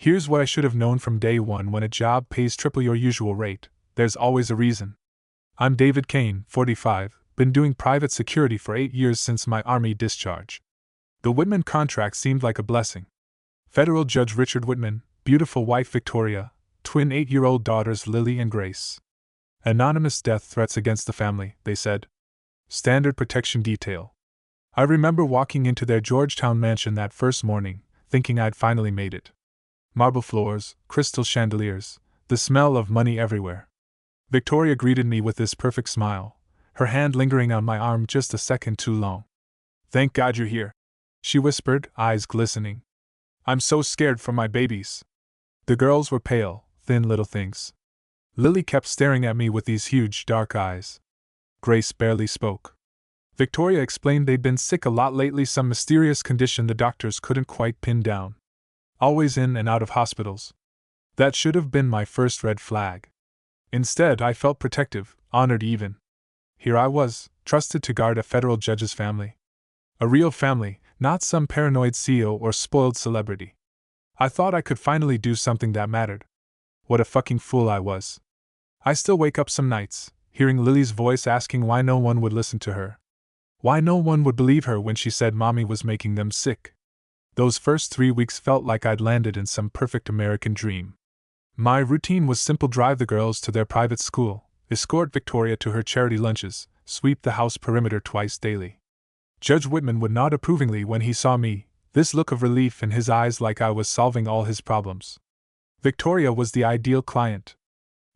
Here's what I should have known from day one: when a job pays triple your usual rate, there's always a reason. I'm David Kane, 45, been doing private security for 8 years since my Army discharge. The Whitman contract seemed like a blessing. Federal Judge Richard Whitman, beautiful wife Victoria, twin 8-year-old daughters Lily and Grace. Anonymous death threats against the family, they said. Standard protection detail. I remember walking into their Georgetown mansion that first morning, thinking I'd finally made it. Marble floors, crystal chandeliers, the smell of money everywhere. Victoria greeted me with this perfect smile, her hand lingering on my arm just a second too long. "Thank God you're here," she whispered, eyes glistening. "I'm so scared for my babies." The girls were pale, thin little things. Lily kept staring at me with these huge, dark eyes. Grace barely spoke. Victoria explained they'd been sick a lot lately, some mysterious condition the doctors couldn't quite pin down. Always in and out of hospitals. That should have been my first red flag. Instead, I felt protective, honored even. Here I was, trusted to guard a federal judge's family. A real family, not some paranoid CEO or spoiled celebrity. I thought I could finally do something that mattered. What a fucking fool I was. I still wake up some nights, hearing Lily's voice asking why no one would listen to her. Why no one would believe her when she said Mommy was making them sick. Those first 3 weeks felt like I'd landed in some perfect American dream. My routine was simple: drive the girls to their private school, escort Victoria to her charity lunches, sweep the house perimeter twice daily. Judge Whitman would nod approvingly when he saw me, this look of relief in his eyes like I was solving all his problems. Victoria was the ideal client.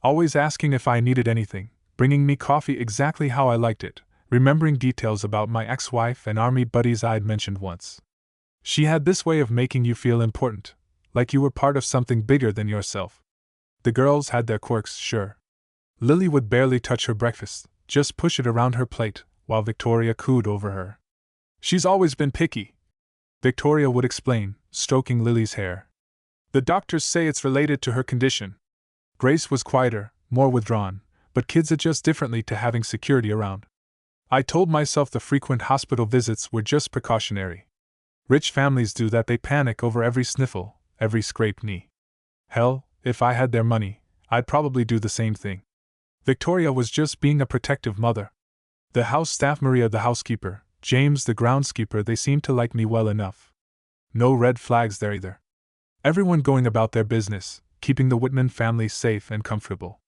Always asking if I needed anything, bringing me coffee exactly how I liked it, remembering details about my ex-wife and army buddies I'd mentioned once. She had this way of making you feel important, like you were part of something bigger than yourself. The girls had their quirks, sure. Lily would barely touch her breakfast, just push it around her plate, while Victoria cooed over her. "She's always been picky," Victoria would explain, stroking Lily's hair. "The doctors say it's related to her condition." Grace was quieter, more withdrawn, but kids adjust differently to having security around. I told myself the frequent hospital visits were just precautionary. Rich families do that, they panic over every sniffle, every scraped knee. Hell, if I had their money, I'd probably do the same thing. Victoria was just being a protective mother. The house staff, Maria the housekeeper, James the groundskeeper, they seemed to like me well enough. No red flags there either. Everyone going about their business, keeping the Whitman family safe and comfortable.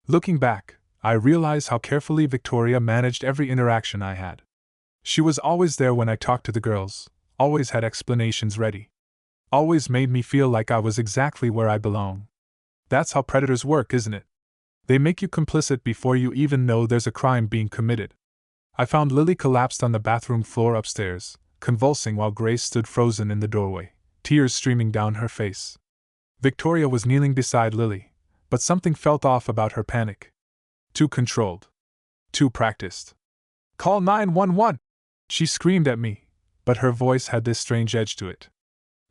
Looking back, I realize how carefully Victoria managed every interaction I had. She was always there when I talked to the girls, always had explanations ready. Always made me feel like I was exactly where I belong. That's how predators work, isn't it? They make you complicit before you even know there's a crime being committed. I found Lily collapsed on the bathroom floor upstairs, convulsing while Grace stood frozen in the doorway, tears streaming down her face. Victoria was kneeling beside Lily, but something felt off about her panic. Too controlled. Too practiced. "Call 911!" She screamed at me, but her voice had this strange edge to it.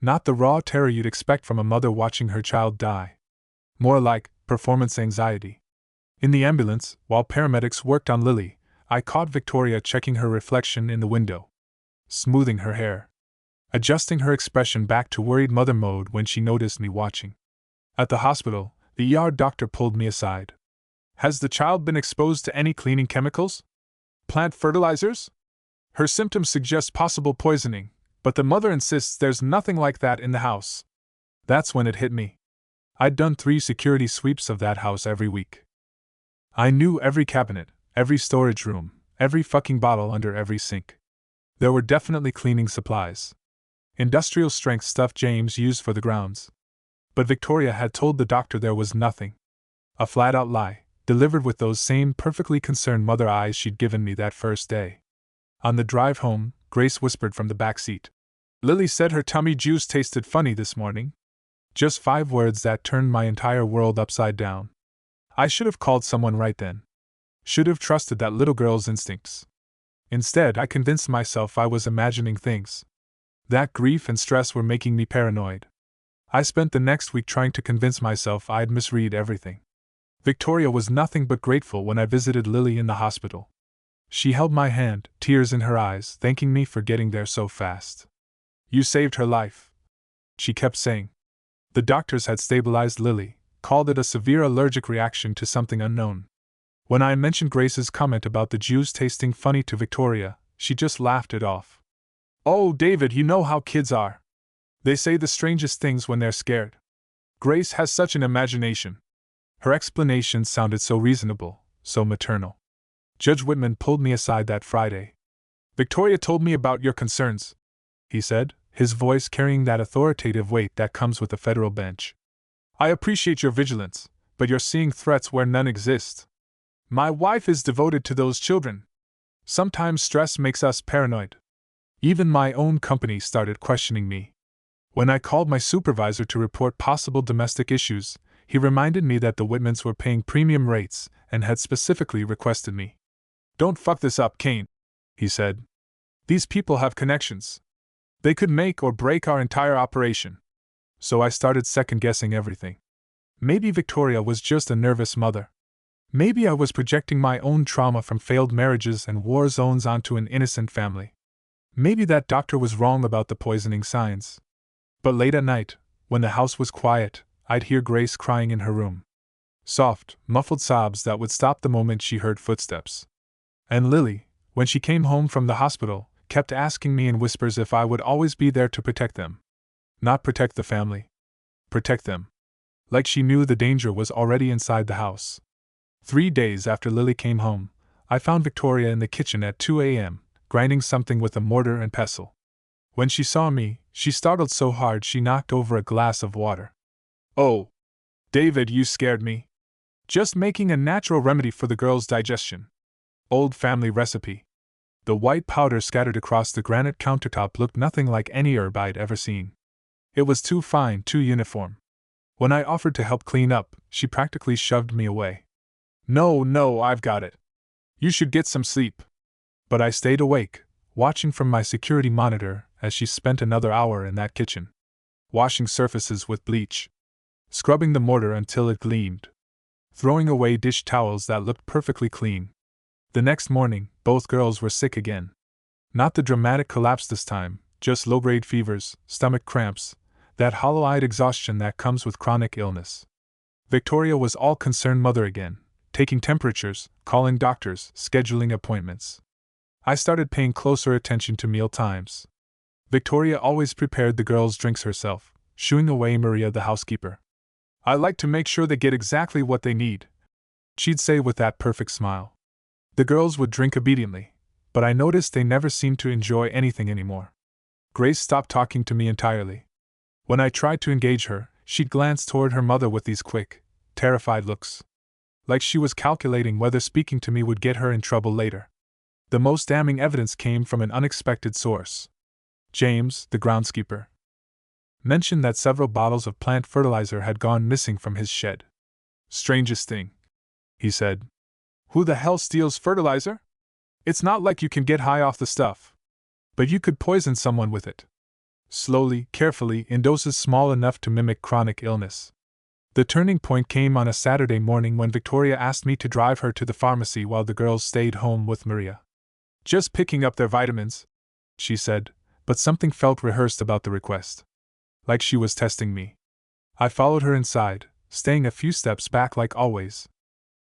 Not the raw terror you'd expect from a mother watching her child die. More like performance anxiety. In the ambulance, while paramedics worked on Lily, I caught Victoria checking her reflection in the window. Smoothing her hair. Adjusting her expression back to worried mother mode when she noticed me watching. At the hospital, the ER doctor pulled me aside. "Has the child been exposed to any cleaning chemicals? Plant fertilizers? Her symptoms suggest possible poisoning, but the mother insists there's nothing like that in the house." That's when it hit me. I'd done 3 security sweeps of that house every week. I knew every cabinet, every storage room, every fucking bottle under every sink. There were definitely cleaning supplies. Industrial strength stuff James used for the grounds. But Victoria had told the doctor there was nothing. A flat-out lie, delivered with those same perfectly concerned mother eyes she'd given me that first day. On the drive home, Grace whispered from the back seat. "Lily said her tummy juice tasted funny this morning." Just 5 words that turned my entire world upside down. I should have called someone right then. Should have trusted that little girl's instincts. Instead, I convinced myself I was imagining things. That grief and stress were making me paranoid. I spent the next week trying to convince myself I'd misread everything. Victoria was nothing but grateful when I visited Lily in the hospital. She held my hand, tears in her eyes, thanking me for getting there so fast. "You saved her life," she kept saying. The doctors had stabilized Lily, called it a severe allergic reaction to something unknown. When I mentioned Grace's comment about the juice tasting funny to Victoria, she just laughed it off. "Oh, David, you know how kids are. They say the strangest things when they're scared. Grace has such an imagination." Her explanation sounded so reasonable, so maternal. Judge Whitman pulled me aside that Friday. "Victoria told me about your concerns," he said, his voice carrying that authoritative weight that comes with the federal bench. "I appreciate your vigilance, but you're seeing threats where none exist. My wife is devoted to those children. Sometimes stress makes us paranoid. Even my own company started questioning me. When I called my supervisor to report possible domestic issues, he reminded me that the Whitmans were paying premium rates and had specifically requested me. "Don't fuck this up, Kane," he said. "These people have connections. They could make or break our entire operation." So I started second-guessing everything. Maybe Victoria was just a nervous mother. Maybe I was projecting my own trauma from failed marriages and war zones onto an innocent family. Maybe that doctor was wrong about the poisoning signs. But late at night, when the house was quiet, I'd hear Grace crying in her room. Soft, muffled sobs that would stop the moment she heard footsteps. And Lily, when she came home from the hospital, kept asking me in whispers if I would always be there to protect them. Not protect the family. Protect them. Like she knew the danger was already inside the house. 3 days after Lily came home, I found Victoria in the kitchen at 2 a.m., grinding something with a mortar and pestle. When she saw me, she startled so hard she knocked over a glass of water. "Oh, David, you scared me. Just making a natural remedy for the girl's digestion. Old family recipe." The white powder scattered across the granite countertop looked nothing like any herb I'd ever seen. It was too fine, too uniform. When I offered to help clean up, she practically shoved me away. No, I've got it. You should get some sleep." But I stayed awake, watching from my security monitor as she spent another hour in that kitchen. Washing surfaces with bleach. Scrubbing the mortar until it gleamed. Throwing away dish towels that looked perfectly clean. The next morning, both girls were sick again. Not the dramatic collapse this time, just low-grade fevers, stomach cramps, that hollow-eyed exhaustion that comes with chronic illness. Victoria was all-concerned mother again, taking temperatures, calling doctors, scheduling appointments. I started paying closer attention to meal times. Victoria always prepared the girls' drinks herself, shooing away Maria the housekeeper. "I like to make sure they get exactly what they need," she'd say with that perfect smile. The girls would drink obediently, but I noticed they never seemed to enjoy anything anymore. Grace stopped talking to me entirely. When I tried to engage her, she'd glance toward her mother with these quick, terrified looks. Like she was calculating whether speaking to me would get her in trouble later. The most damning evidence came from an unexpected source. James, the groundskeeper, mentioned that several bottles of plant fertilizer had gone missing from his shed. "Strangest thing," he said. "Who the hell steals fertilizer? It's not like you can get high off the stuff. But you could poison someone with it. Slowly, carefully, in doses small enough to mimic chronic illness." The turning point came on a Saturday morning when Victoria asked me to drive her to the pharmacy while the girls stayed home with Maria. "Just picking up their vitamins," she said, but something felt rehearsed about the request. Like she was testing me. I followed her inside, staying a few steps back like always.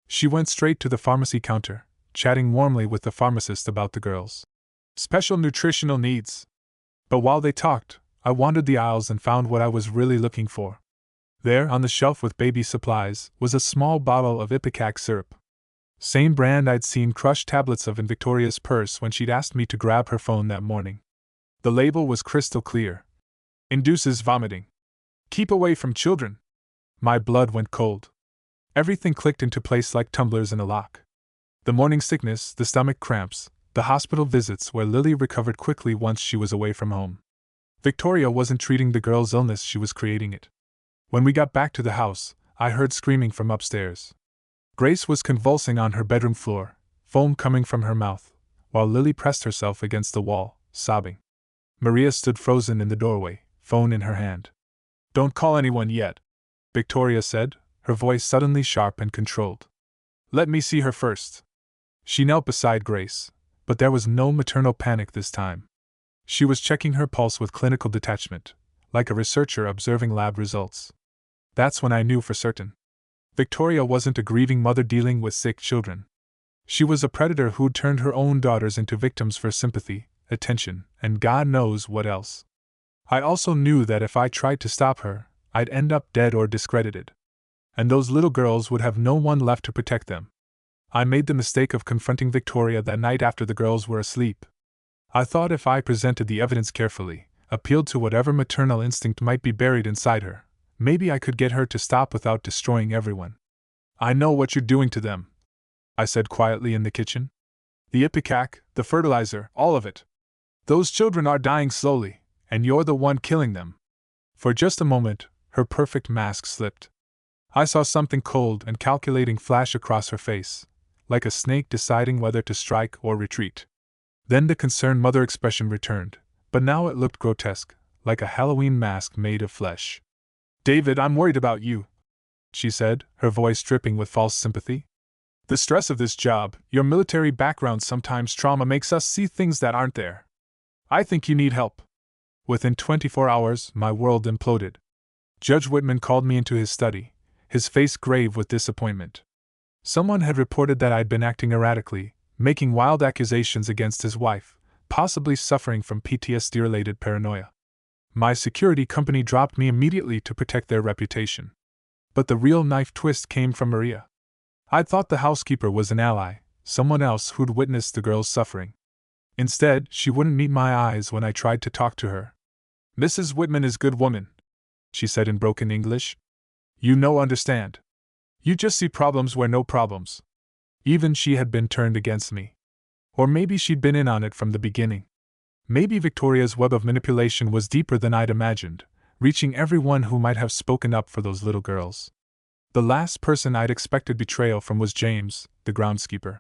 She went straight to the pharmacy counter, chatting warmly with the pharmacist about the girls' special nutritional needs. But while they talked, I wandered the aisles and found what I was really looking for. There, on the shelf with baby supplies, was a small bottle of Ipecac syrup. Same brand I'd seen crushed tablets of in Victoria's purse when she'd asked me to grab her phone that morning. The label was crystal clear. "Induces vomiting. Keep away from children." My blood went cold. Everything clicked into place like tumblers in a lock. The morning sickness, the stomach cramps, the hospital visits where Lily recovered quickly once she was away from home. Victoria wasn't treating the girl's illness, she was creating it. When we got back to the house, I heard screaming from upstairs. Grace was convulsing on her bedroom floor, foam coming from her mouth, while Lily pressed herself against the wall, sobbing. Maria stood frozen in the doorway, phone in her hand. "Don't call anyone yet," Victoria said, her voice suddenly sharp and controlled. "Let me see her first." She knelt beside Grace, but there was no maternal panic this time. She was checking her pulse with clinical detachment, like a researcher observing lab results. That's when I knew for certain. Victoria wasn't a grieving mother dealing with sick children. She was a predator who'd turned her own daughters into victims for sympathy, attention, and God knows what else. I also knew that if I tried to stop her, I'd end up dead or discredited. And those little girls would have no one left to protect them. I made the mistake of confronting Victoria that night after the girls were asleep. I thought if I presented the evidence carefully, appealed to whatever maternal instinct might be buried inside her, maybe I could get her to stop without destroying everyone. I know what you're doing to them, I said quietly in the kitchen. The ipecac, the fertilizer, all of it. Those children are dying slowly, and you're the one killing them. For just a moment, her perfect mask slipped. I saw something cold and calculating flash across her face, like a snake deciding whether to strike or retreat. Then the concerned mother expression returned, but now it looked grotesque, like a Halloween mask made of flesh. David, I'm worried about you, she said, her voice dripping with false sympathy. The stress of this job, your military background, sometimes trauma makes us see things that aren't there. I think you need help. Within 24 hours, my world imploded. Judge Whitman called me into his study, his face grave with disappointment. Someone had reported that I'd been acting erratically, making wild accusations against his wife, possibly suffering from PTSD-related paranoia. My security company dropped me immediately to protect their reputation. But the real knife twist came from Maria. I'd thought the housekeeper was an ally, someone else who'd witnessed the girls' suffering. Instead, she wouldn't meet my eyes when I tried to talk to her. Mrs. Whitman is a good woman, she said in broken English. You no understand. You just see problems where no problems. Even she had been turned against me. Or maybe she'd been in on it from the beginning. Maybe Victoria's web of manipulation was deeper than I'd imagined, reaching everyone who might have spoken up for those little girls. The last person I'd expected betrayal from was James, the groundskeeper.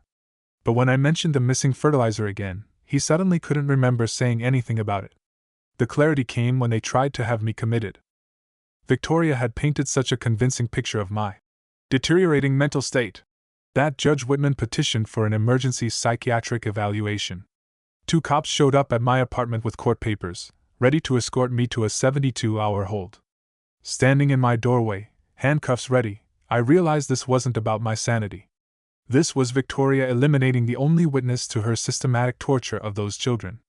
But when I mentioned the missing fertilizer again, he suddenly couldn't remember saying anything about it. The clarity came when they tried to have me committed. Victoria had painted such a convincing picture of my deteriorating mental state that Judge Whitman petitioned for an emergency psychiatric evaluation. 2 cops showed up at my apartment with court papers, ready to escort me to a 72-hour hold. Standing in my doorway, handcuffs ready, I realized this wasn't about my sanity. This was Victoria eliminating the only witness to her systematic torture of those children.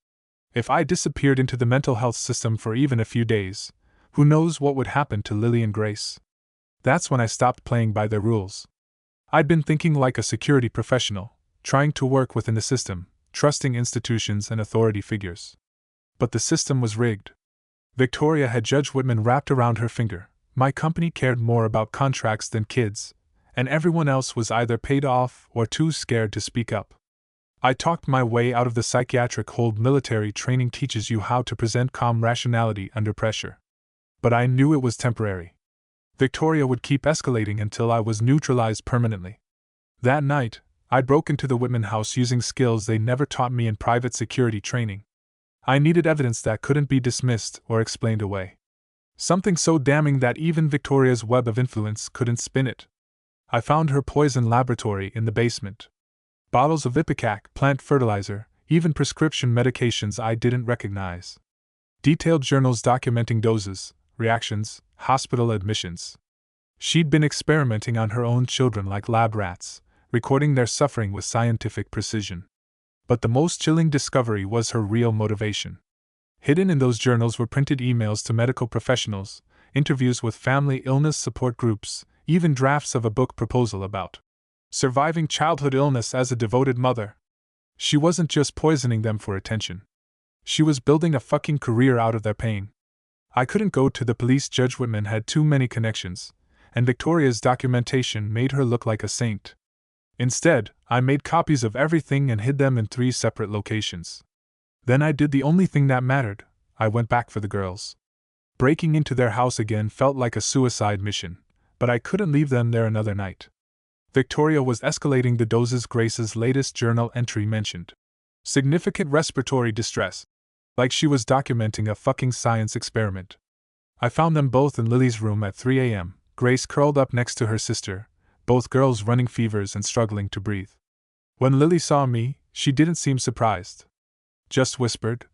If I disappeared into the mental health system for even a few days, who knows what would happen to Lily and Grace? That's when I stopped playing by their rules. I'd been thinking like a security professional, trying to work within the system, trusting institutions and authority figures. But the system was rigged. Victoria had Judge Whitman wrapped around her finger. My company cared more about contracts than kids, and everyone else was either paid off or too scared to speak up. I talked my way out of the psychiatric hold. Military training teaches you how to present calm rationality under pressure. But I knew it was temporary. Victoria would keep escalating until I was neutralized permanently. That night, I broke into the Whitman house using skills they never taught me in private security training. I needed evidence that couldn't be dismissed or explained away. Something so damning that even Victoria's web of influence couldn't spin it. I found her poison laboratory in the basement. Bottles of ipecac, plant fertilizer, even prescription medications I didn't recognize. Detailed journals documenting doses, reactions, hospital admissions. She'd been experimenting on her own children like lab rats, recording their suffering with scientific precision. But the most chilling discovery was her real motivation. Hidden in those journals were printed emails to medical professionals, interviews with family illness support groups, even drafts of a book proposal about surviving childhood illness as a devoted mother. She wasn't just poisoning them for attention. She was building a fucking career out of their pain. I couldn't go to the police. Judge Whitman had too many connections, and Victoria's documentation made her look like a saint. Instead, I made copies of everything and hid them in 3 separate locations. Then I did the only thing that mattered. I went back for the girls. Breaking into their house again felt like a suicide mission, but I couldn't leave them there another night. Victoria was escalating the doses. Grace's latest journal entry mentioned significant respiratory distress, like she was documenting a fucking science experiment. I found them both in Lily's room at 3 a.m., Grace curled up next to her sister, both girls running fevers and struggling to breathe. When Lily saw me, she didn't seem surprised. Just whispered,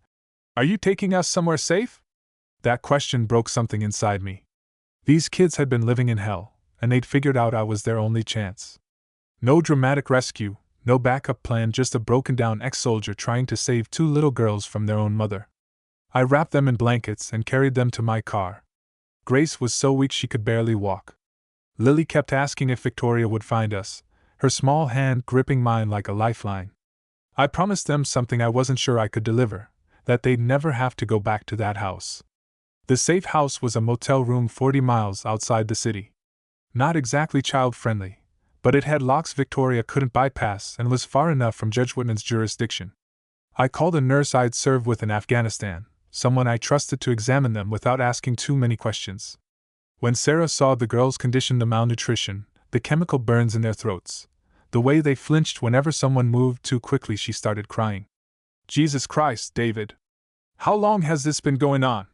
"Are you taking us somewhere safe?" That question broke something inside me. These kids had been living in hell, and they'd figured out I was their only chance. No dramatic rescue, no backup plan, just a broken-down ex-soldier trying to save two little girls from their own mother. I wrapped them in blankets and carried them to my car. Grace was so weak she could barely walk. Lily kept asking if Victoria would find us, her small hand gripping mine like a lifeline. I promised them something I wasn't sure I could deliver, that they'd never have to go back to that house. The safe house was a motel room 40 miles outside the city. Not exactly child-friendly, but it had locks Victoria couldn't bypass and was far enough from Judge Whitman's jurisdiction. I called a nurse I'd served with in Afghanistan, someone I trusted to examine them without asking too many questions. When Sarah saw the girls' condition, the malnutrition, the chemical burns in their throats, the way they flinched whenever someone moved too quickly, she started crying. "Jesus Christ, David! How long has this been going on?"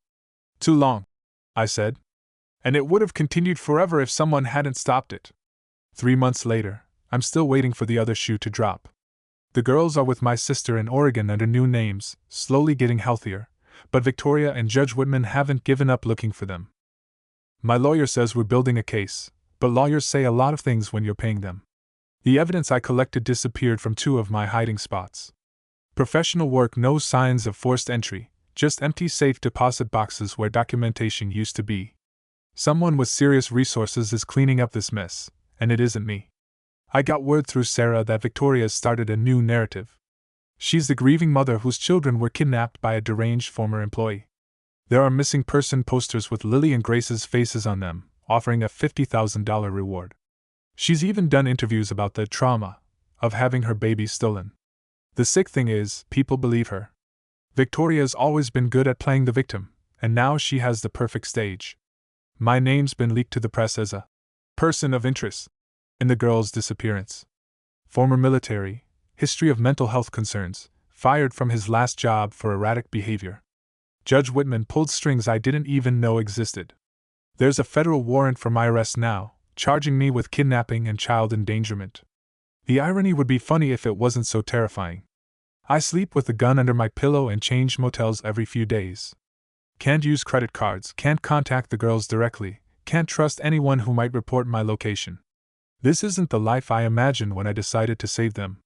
"Too long," I said. "And it would have continued forever if someone hadn't stopped it." 3 months later, I'm still waiting for the other shoe to drop. The girls are with my sister in Oregon under new names, slowly getting healthier, but Victoria and Judge Whitman haven't given up looking for them. My lawyer says we're building a case, but lawyers say a lot of things when you're paying them. The evidence I collected disappeared from 2 of my hiding spots. Professional work, no signs of forced entry, just empty safe deposit boxes where documentation used to be. Someone with serious resources is cleaning up this mess, and it isn't me. I got word through Sarah that Victoria's started a new narrative. She's the grieving mother whose children were kidnapped by a deranged former employee. There are missing person posters with Lily and Grace's faces on them, offering a $50,000 reward. She's even done interviews about the trauma of having her baby stolen. The sick thing is, people believe her. Victoria's always been good at playing the victim, and now she has the perfect stage. My name's been leaked to the press as a person of interest in the girl's disappearance. Former military, history of mental health concerns, fired from his last job for erratic behavior. Judge Whitman pulled strings I didn't even know existed. There's a federal warrant for my arrest now, charging me with kidnapping and child endangerment. The irony would be funny if it wasn't so terrifying. I sleep with a gun under my pillow and change motels every few days. Can't use credit cards, can't contact the girls directly, can't trust anyone who might report my location. This isn't the life I imagined when I decided to save them.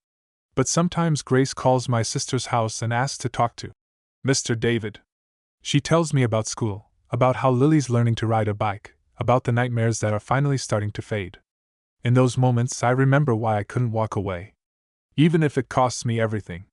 But sometimes Grace calls my sister's house and asks to talk to Mr. David. She tells me about school, about how Lily's learning to ride a bike, about the nightmares that are finally starting to fade. In those moments, I remember why I couldn't walk away. Even if it costs me everything.